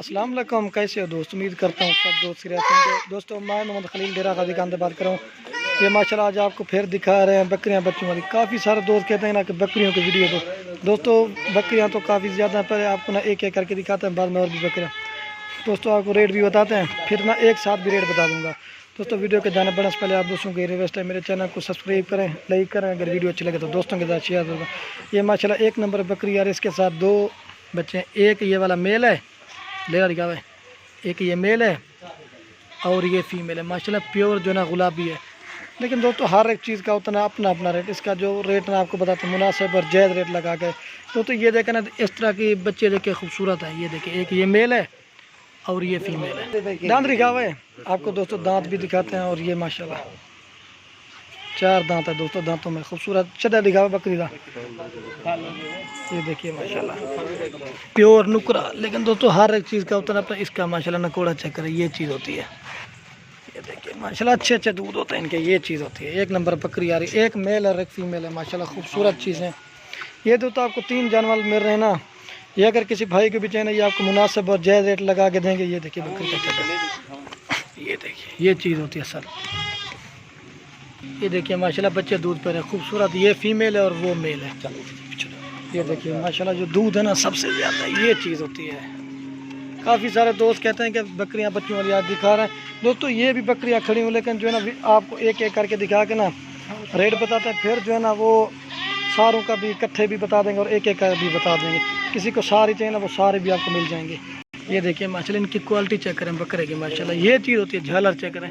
अस्सलाम वालेकुम, कैसे हो दोस्त। उम्मीद करता हूँ सब दोस्त रहते हैं। दोस्तों मैं मोहम्मद खलील डेरा गाजी खान से बात कर रहा हूँ। ये माशाल्लाह आज आपको फिर दिखा रहे हैं बकरियाँ बच्चों वाली। काफ़ी सारे दोस्त कहते हैं ना कि बकरियों की वीडियो को। दोस्तों बकरियाँ तो काफ़ी ज़्यादा हैं, पहले आपको ना एक एक करके दिखाते हैं, बाद में और भी बकरियाँ। दोस्तों आपको रेट भी बताते हैं, फिर ना एक साथ भी रेट बता दूँगा। दोस्तों वीडियो के जाने बढ़ने से पहले आप दोस्तों की रिक्वेस्ट है, मेरे चैनल को सब्सक्राइब करें, लाइक करें। अगर वीडियो अच्छी लगे तो दोस्तों के साथ शेयर होगा। ये माशाल्लाह एक नंबर बकरी यार, इसके साथ दो बच्चे हैं। एक ये वाला मेल है, लेगा दिखा है, एक ये मेल है और ये फीमेल है। माशाल्लाह प्योर जो ना गुलाबी है। लेकिन दोस्तों हर एक चीज़ का उतना अपना अपना रेट। इसका जो रेट ना आपको बताते हैं मुनासिब और जायज़ रेट लगा के। दोस्तों ये देखें ना, इस तरह की बच्चे देखे खूबसूरत है। ये देखिए एक ये मेल है और ये फीमेल है। दांत दिखा हुआ है आपको दोस्तों, दांत भी दिखाते हैं। और ये माशाल्लाह 4 दांत है दोस्तों, दांतों में खूबसूरत चदा दिखा हुआ बकरी का। ये देखिए माशाल्लाह प्योर नुकरा। लेकिन दोस्तों हर एक चीज़ का उतना अपना इसका माशाल्लाह नकोड़ा चेक करें, ये चीज़ होती है। ये देखिए माशाल्लाह अच्छे अच्छे दूध होते हैं इनके। ये चीज़ होती है एक नंबर बकरी आ रही। एक मेल और एक फीमेल है माशाल्लाह, खूबसूरत चीज़ें। ये दोस्तों आपको 3 जानवर मिल रहे हैं ना। ये अगर किसी भाई के भी चाहिए ना, ये आपको मुनासिब और जायज़ रेट लगा के देंगे। ये देखिए बकरी का चक्कर, ये देखिए ये चीज़ होती है सर। ये देखिए माशाल्लाह बच्चे दूध पर है खूबसूरत। ये फीमेल है और वो मेल है। ये देखिए माशाल्लाह जो दूध है ना सबसे ज़्यादा ये चीज़ होती है। काफ़ी सारे दोस्त कहते हैं कि बकरियां बच्चों वाली आज दिखा रहे हैं। दोस्तों ये भी बकरियां खड़ी हुई, लेकिन जो है ना आपको एक एक करके दिखा के ना रेट बताते हैं। फिर जो है ना वो सारों का भी इकट्ठे भी बता देंगे और एक एक का भी बता देंगे। किसी को सारी चाहिए ना, वो सारे भी आपको मिल जाएंगे। ये देखिए माशाल्लाह इनकी क्वालिटी चेक करें बकरे की। माशाल्लाह ये चीज़ होती है, झालर चेक करें,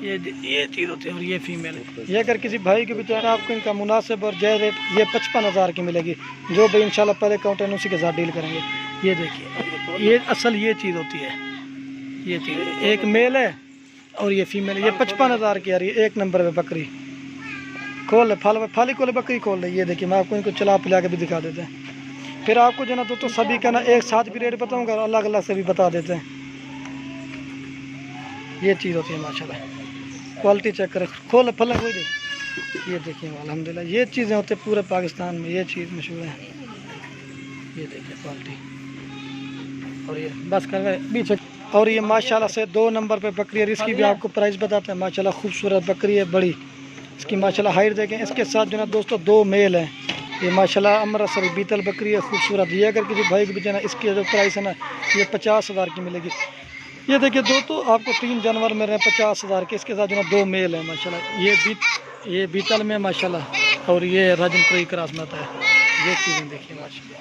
ये चीज़ होती है। और ये फीमेल है। ये अगर किसी भाई के भी चाहिए आपको इनका मुनासिब और जायज़ रेट, ये 55,000 की मिलेगी। जो भी इंशाल्लाह पहले काउंटर उसी के साथ डील करेंगे। ये देखिए ये असल ये चीज़ होती है। ये चीज़ एक मेल है और ये फीमेल है। ये 55,000 की आ रही है एक नंबर पे बकरी। खोल फाली खोले बकरी खोल रही। ये देखिए मैं आपको इनको चला पिला के भी दिखा देते हैं। फिर आपको जो ना दोस्तों सभी का ना एक साथ भी रेट बताऊँगा और अलग अलग से भी बता देते हैं। ये चीज़ होती है माशाल्लाह, क्वालिटी चेक करें, खोल फल कोई नहीं। ये देखिए अल्हम्दुलिल्लाह ये चीज़ें होती है पूरे पाकिस्तान में, ये चीज़ मशहूर है। ये देखिए क्वालिटी। और ये बस कर गए पीछे। और ये माशाल्लाह से 2 नंबर पे बकरी है। इसकी भी आपको प्राइस बताते हैं। माशाल्लाह खूबसूरत बकरी है बड़ी। इसकी माशाल्लाह हाइट देखें। इसके साथ जो ना दोस्तों 2 मेल हैं। ये माशाल्लाह अमृतसरी बीतल बकरी है खूबसूरत। ये अगर किसी भाई को भी देना, इसकी जो प्राइस है ना ये 50,000 की मिलेगी। ये देखिए दोस्तों आपको 3 जानवर मिल रहे हैं 50,000 के। इसके साथ जो ना 2 मेल है माशाल्लाह। ये बीतल में माशाल्लाह और ये राजनपुरी क्रॉस में आता है। ये चीज़ें देखिए माशाल्लाह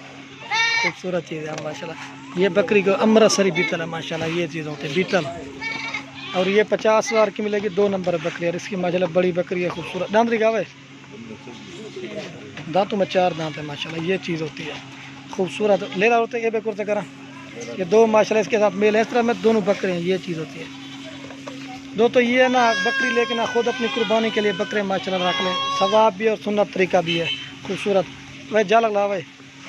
खूबसूरत चीज़ है माशाल्लाह। ये बकरी को अमृतसरी बीतल है माशाल्लाह। ये चीज़ होती है बीतल। और ये 50,000 की मिलेगी 2 नंबर बकरी। और इसकी माशाल्लाह बड़ी बकरी है खूबसूरत। दांत दिखावे, दांतों में 4 दांत है माशाल्लाह। ये चीज़ होती है खूबसूरत। ले रहा होते ये बेकुर से करा। ये 2 माशाल्लाह इसके साथ मेल है। इस तरह में दोनों बकरे हैं। ये चीज़ होती है दोस्तों। ये ना बकरी लेके ना खुद अपनी कुर्बानी के लिए बकरे माशाल्लाह रख लें, सवाब भी और सुन्नत तरीका भी है खूबसूरत। वह जा लगा भाई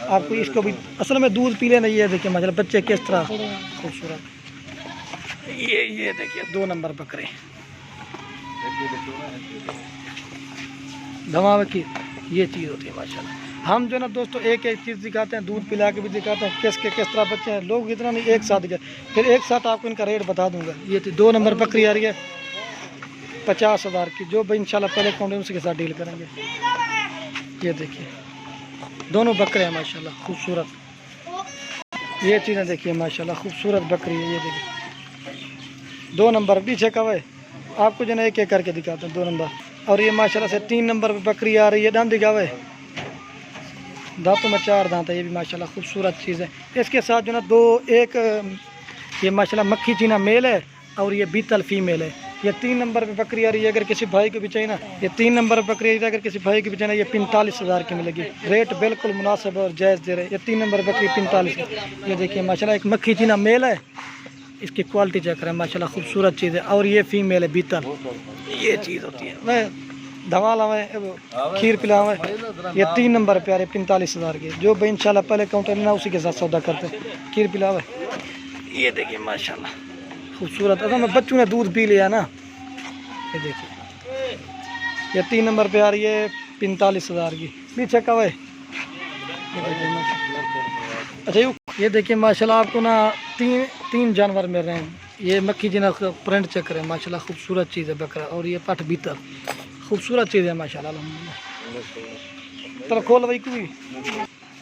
आपको इसको भी असल में दूध पी लेना। ये देखिए माशाल्लाह बच्चे किस तरह खूबसूरत। ये देखिए 2 नंबर बकरे धमावे की। ये चीज़ होती है माशाल्लाह। हम जो ना दोस्तों एक एक चीज़ दिखाते हैं, दूध पिला के भी दिखाते हैं किस तरह बच्चे हैं। लोग इतना नहीं एक साथ दिखाते, फिर एक साथ आपको इनका रेट बता दूंगा। ये 2 नंबर बकरी आ रही है 50,000 की। जो भाई इंशाल्लाह पहले काउंटर उसी के साथ डील करेंगे। ये देखिए दोनों बकरे हैं माशाल्लाह खूबसूरत। ये चीज़ें देखिए माशाल्लाह खूबसूरत बकरी है। ये देखिए 2 नंबर पीछे कब है आपको जो ना एक एक करके दिखाते हैं 2 नंबर। और ये माशाल्लाह से 3 नंबर पर बकरी आ रही है। दांत दिखावे, दांतों में 4 दांत है। ये भी माशाल्लाह खूबसूरत चीज़ है। इसके साथ जो ना 2 एक ये माशाल्लाह मक्खी चीना मेल है और ये बीतल फीमेल है। ये 3 नंबर पे बकरी आ रही है। अगर किसी भाई को भी चाहिए ना, ये 3 नंबर पर बकरी अगर किसी भाई को भी चाहिए ना, ये 45,000 की मिलेगी। रेट बिल्कुल मुनासिब और जायज़ दे रहे। ये 3 नंबर बकरी 45 की। ये देखिए माशाल्लाह एक मक्खी चीना मेल है। इसकी क्वालिटी चेक करें माशाल्लाह खूबसूरत चीज़ है। और ये फीमेल है बीतल। ये चीज़ होती है। मैं दवा लावे खीर पिलावे। ये 3 नंबर पे आ रहे 45,000 के। जो भाई इंशाल्लाह पहले काउंटर ना उसी के साथ सौदा करते हैं। खीर पिलावे। ये देखिए माशाल्लाह खूबसूरत। अगर मैं बच्चों ने दूध पी लिया ना। ये देखिए ये 3 नंबर पे आ रही है 45,000 की। पीछे कब है अच्छा ये देखिए माशाल्लाह आपको ना तीन जानवर मिल रहे हैं। ये मक्खी जिना प्रिंट चेक करें माशाल्लाह, खूबसूरत चीज़ है बकरा। और ये पट भीतर खूबसूरत चीज़ है माशाल्लाह अल्हम्दुलिल्लाह। चलो खोल भाई कोई।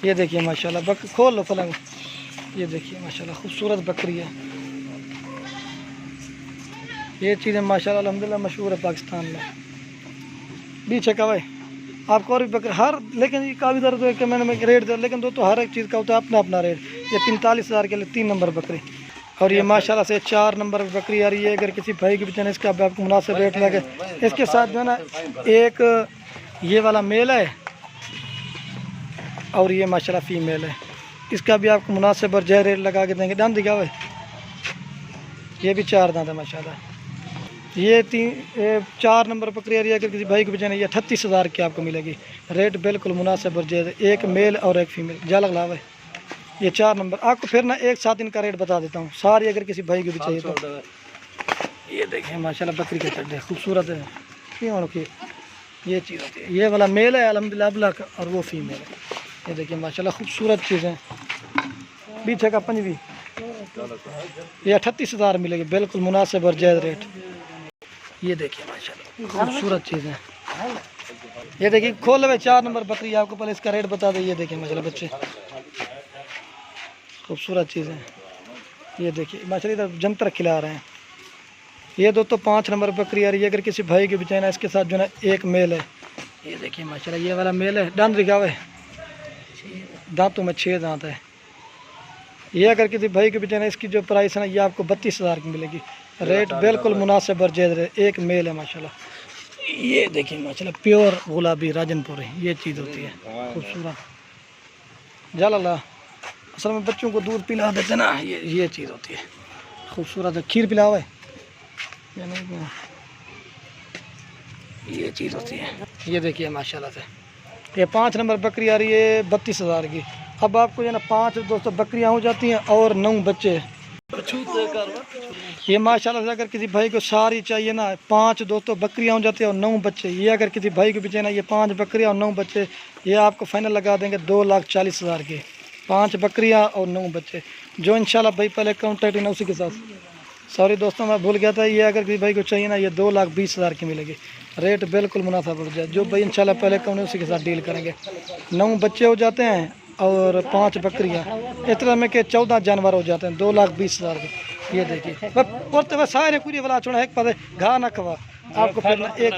ये देखिए माशाल्लाह खोल लो पलंग। ये देखिए माशाल्लाह खूबसूरत बकरी है। ये चीज़ें माशाल्लाह अल्हम्दुलिल्लाह मशहूर है पाकिस्तान में। बीच है का भाई आपको और भी बकरी हर, लेकिन ये काफ़ी दर तो कि मैंने रेट दिया, लेकिन दोस्तों हर एक चीज़ का होता है अपना अपना रेट। ये 45,000 के लिए 3 नंबर बकरी। और ये माशाल्लाह से 4 नंबर बकरी आ रही है। अगर किसी भाई के बेचने इसका आपको मुनासिब रेट लगे। इसके साथ जो है ना एक ये वाला मेल है और ये माशाल्लाह फीमेल है। इसका भी आपको मुनासिब और जय रेट लगा के देंगे। दाम दिखा भाई, ये भी 4 दांत है माशाल्लाह। ये 4 नंबर बकरी आ रही है। अगर किसी भाई को बेचना ये 38,000 की आपको मिलेगी। रेट बिल्कुल मुनासिब और जय, एक मेल और एक फीमेल। जाला ला भाई ये 4 नंबर। आपको फिर ना एक साथ इनका रेट बता देता हूँ सारी, अगर किसी भाई को भी चाहिए तो। ये देखिए माशाल्लाह बकरी के चड्डे खूबसूरत है। क्यों की ये चीज़ होती है। ये वाला मेल है अल्हम्दुलिल्लाह अबला का, और वो फीमेल है। ये देखिए माशाल्लाह खूबसूरत चीज़ें। बीच का पंजवी ये 38,000 मिलेगी, बिल्कुल मुनासिब और जायज़ रेट। ये देखिए माशाल्लाह खूबसूरत चीज़ें। ये देखिए खोल लो 4 नंबर बकरी। आपको पहले इसका रेट बता दें। ये देखिए माशाल्लाह बच्चे खूबसूरत चीज़ें। ये देखिए माशाल्लाह इधर जंतर खिला रहे हैं। ये दोस्तों 5 नंबर बकरी आ रही है। अगर किसी भाई के बेचना इसके साथ जो है एक मेल है। ये देखिए माशाल्लाह ये वाला मेल है। दांत दिखावे, दांतों में 6 दांत है। ये अगर किसी भाई के बेचना इसकी जो प्राइस है ना ये आपको 32,000 की मिलेगी। रेट बिल्कुल मुनासिब और जायज़ है। एक मेल है माशाल्लाह। ये देखिए माशाल्लाह प्योर गुलाबी राजनपुरी ये चीज़ होती है खूबसूरत। जाला असल में बच्चों को दूध पिला देते ना, ये चीज़ होती है खूबसूरत है। खीर पिलाओ है या नहीं, ये चीज़ होती है। ये देखिए माशाल्लाह से ये 5 नंबर बकरी आ रही है 32,000 की। अब आपको जो है ना 5 दोस्तों बकरियां हो जाती हैं और 9 बच्चे। ये माशाल्लाह से अगर किसी भाई को सारी चाहिए ना 5 दोस्तों बकरियां हो जाती है और 9 बच्चे। ये अगर किसी भाई को बेचे ना ये 5 बकरियां और 9 बच्चे, ये आपको फाइनल लगा देंगे 2,40,000 की। 5 बकरियां और 9 बच्चे जो इंशाल्लाह भाई पहले कॉन्टैक्ट है उसी के साथ। सॉरी दोस्तों मैं भूल गया था। ये अगर किसी भाई को चाहिए ना ये 2,20,000 की मिलेगी। रेट बिल्कुल मुनाफा पड़ जाए। जो भाई इंशाल्लाह पहले कौन उसी के साथ डील करेंगे। 9 बच्चे हो जाते हैं और 5 बकरियाँ, इस तरह में के 14 जानवर हो जाते हैं 2,20,000 के। ये देखिए और वह सारे पूरी वाला चुना एक पता घा ना खवा आपको फिर ना एक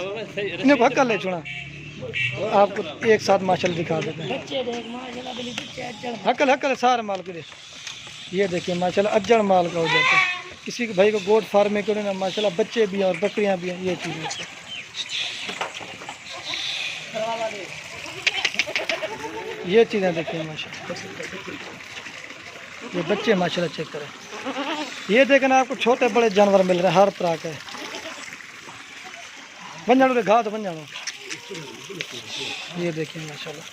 इन्हें हक्का ले चुना आपको एक साथ माशाल्लाह दिखा देते हैं। हक्कल हक्कल सारे माल के। ये देखिए माशाल्लाह अज्जड़ माल का हो जाता है। किसी के भाई को गोट फार्म में करें ना माशाल्लाह बच्चे भी हैं और बकरियां भी हैं। ये चीज़ है। ये चीज़ें देखिए माशाल्लाह ये बच्चे माशाल्लाह चेक करें। ये देखें ना आपको छोटे बड़े जानवर मिल रहे हैं हर तरह के। बन जानो घा तो बन जानो। ये देखिए माशाल्लाह